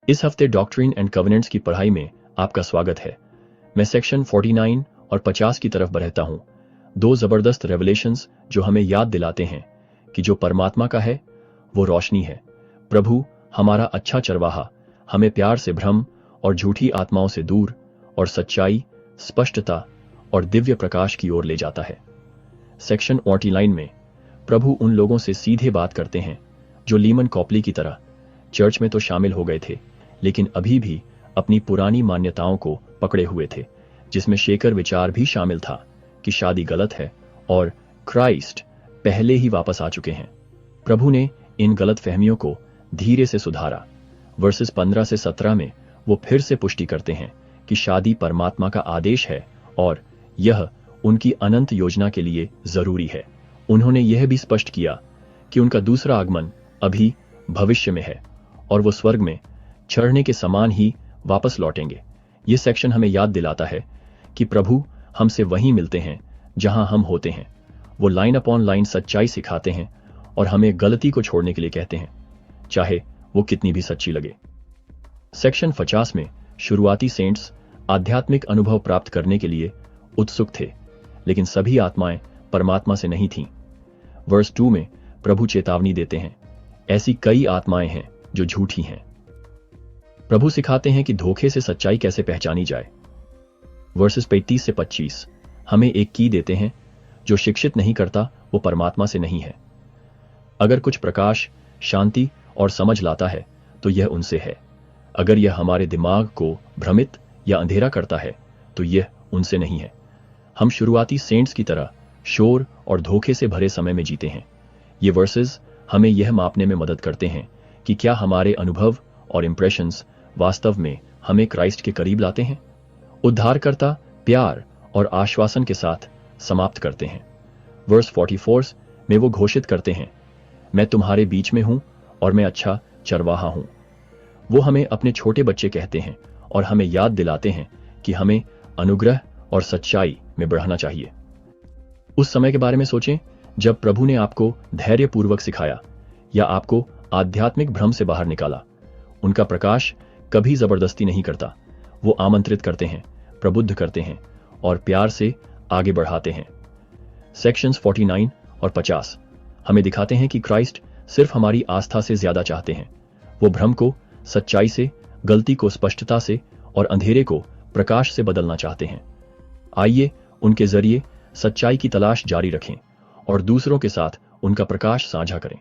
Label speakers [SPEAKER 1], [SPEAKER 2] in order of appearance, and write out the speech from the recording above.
[SPEAKER 1] इस हफ्ते doctrine and कवेनेंट्स की पढ़ाई में आपका स्वागत है। मैं सेक्शन 49 और 50 की तरफ बढ़ता हूं। दो जबरदस्त रेवलेशंस जो हमें याद दिलाते हैं कि जो परमात्मा का है वो रोशनी है। प्रभु हमारा अच्छा चरवाहा हमें प्यार से भ्रम और झूठी आत्माओं से दूर और सच्चाई, स्पष्टता और दिव्य प्रकाश की ओर ले जाता है। सेक्शन 49 में प्रभु उन लोगों से सीधे बात करते हैं जो लीमन कॉपली की तरह चर्च में तो शामिल हो गए थे लेकिन अभी भी अपनी पुरानी मान्यताओं को पकड़े हुए थे, जिसमें शेकर विचार भी शामिल था कि शादी गलत है और क्राइस्ट पहले ही वापस आ चुके हैं। प्रभु ने इन गलत फहमियों को धीरे से सुधारा। वर्सेस 15 से 17 में वो फिर से पुष्टि करते हैं कि शादी परमात्मा का आदेश है और यह उनकी अनंत योजना के लिए जरूरी है। उन्होंने यह भी स्पष्ट किया कि उनका दूसरा आगमन अभी भविष्य में है और वो स्वर्ग में चढ़ने के समान ही वापस लौटेंगे। ये सेक्शन हमें याद दिलाता है कि प्रभु हमसे वहीं मिलते हैं जहां हम होते हैं। वो लाइन अपॉन लाइन सच्चाई सिखाते हैं और हमें गलती को छोड़ने के लिए कहते हैं, चाहे वो कितनी भी सच्ची लगे। सेक्शन 50 में शुरुआती सेंट्स आध्यात्मिक अनुभव प्राप्त करने के लिए उत्सुक थे, लेकिन सभी आत्माएं परमात्मा से नहीं थीं। वर्स 2 में प्रभु चेतावनी देते हैं, ऐसी कई आत्माएं हैं जो झूठी हैं। प्रभु सिखाते हैं कि धोखे से सच्चाई कैसे पहचानी जाए। वर्सेस 35 से 25 हमें एक की देते हैं, जो शिक्षित नहीं करता वो परमात्मा से नहीं है। अगर कुछ प्रकाश, शांति और समझ लाता है तो यह उनसे है। अगर यह हमारे दिमाग को भ्रमित या अंधेरा करता है तो यह उनसे नहीं है। हम शुरुआती सेंट्स की तरह शोर और धोखे से भरे समय में जीते हैं। ये वर्सेस हमें यह मापने में मदद करते हैं कि क्या हमारे अनुभव और इंप्रेशंस वास्तव में हमें क्राइस्ट के करीब लाते हैं। उद्धारकर्ता प्यार और आश्वासन के साथ समाप्त करते हैं। वर्स 44 में वो घोषित करते हैं, मैं तुम्हारे बीच में हूं और मैं अच्छा चरवाहा हूं। वो हमें अपने छोटे बच्चे कहते हैं और हमें याद दिलाते हैं कि हमें अनुग्रह और सच्चाई में बढ़ना चाहिए। उस समय के बारे में सोचें जब प्रभु ने आपको धैर्यपूर्वक सिखाया या आपको आध्यात्मिक भ्रम से बाहर निकाला। उनका प्रकाश कभी जबरदस्ती नहीं करता। वो आमंत्रित करते हैं, प्रबुद्ध करते हैं और प्यार से आगे बढ़ाते हैं। सेक्शंस 49 और 50 हमें दिखाते हैं कि क्राइस्ट सिर्फ हमारी आस्था से ज्यादा चाहते हैं। वो भ्रम को सच्चाई से, गलती को स्पष्टता से और अंधेरे को प्रकाश से बदलना चाहते हैं। आइए उनके जरिए सच्चाई की तलाश जारी रखें और दूसरों के साथ उनका प्रकाश साझा करें।